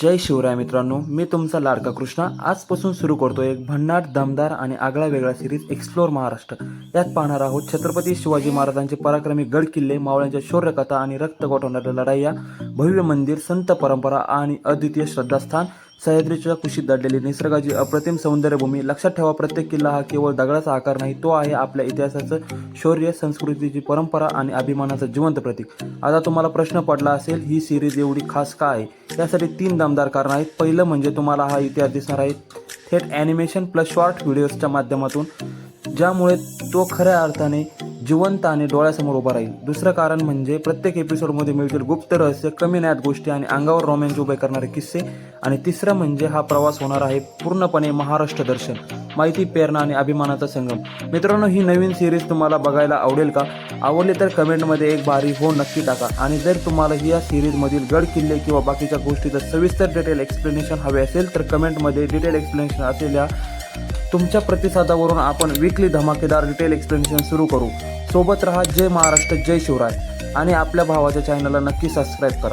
जय शिवराय मित्रांनो, मी तुमचा लाडका कृष्णा आजपासून सुरू करतो एक भन्नाट, दमदार आणि आगळा वेगळा सिरीज एक्सप्लोर महाराष्ट्र। यात पाहणार आहोत छत्रपती शिवाजी महाराजांचे पराक्रमी गड किल्ले, मावळ्यांच्या शौर्यकथा आणि रक्त गोठवणाऱ्या लढाया, भव्य मंदिर, संत परंपरा आणि अद्वितीय श्रद्धास्थान, सह्याद्रीच्या कुशीत दडलेली निसर्गाची अप्रतिम सौंदर्यभूमी। लक्षात ठेवा, प्रत्येक किल्ला हा केवळ दगडाचा आकार नाही, तो आहे आपल्या इतिहासाचं शौर्य, संस्कृतीची परंपरा आणि अभिमानाचं जिवंत प्रतीक। आता तुम्हाला प्रश्न पडला असेल, ही सिरीज एवढी खास का आहे? यासाठी 3 दमदार कारण आहेत। पहिलं म्हणजे तुम्हाला हा इतिहास दिसणार आहे थेट ॲनिमेशन प्लस शॉर्ट व्हिडिओजच्या माध्यमातून, ज्यामुळे तो खऱ्या अर्थाने जिवंत आणि डोळ्यासमोर उभा राहील। दुसरं कारण म्हणजे प्रत्येक एपिसोडमध्ये मिळतील गुप्त रहस्य, कमी ज्ञात गोष्टी आणि अंगावर रोमांच उभे करणारे किस्से। आणि तिसरं म्हणजे हा प्रवास होणार आहे पूर्णपणे महाराष्ट्र दर्शन, माहिती, प्रेरणा आणि अभिमानाचा संगम। मित्रांनो, ही नवीन सिरीज तुम्हाला बघायला आवडेल का? आवडली तर कमेंटमध्ये एक भारी हो नक्की टाका। आणि जर तुम्हाला या सिरीजमधील गड किल्ले किंवा बाकीच्या गोष्टीचं सविस्तर डिटेल एक्सप्लेनेशन हवे असेल तर कमेंटमध्ये डिटेल एक्सप्लेनेशन असलेल्या तुमच्या प्रतिसादावरून आपण वीकली धमाकेदार डिटेल एक्सप्लेनेशन सुरू करू। सोबत रहा। जय महाराष्ट्र, जय शिवराय आणि आपल्या भावाच्या चॅनलला नक्की सबस्क्राईब करा।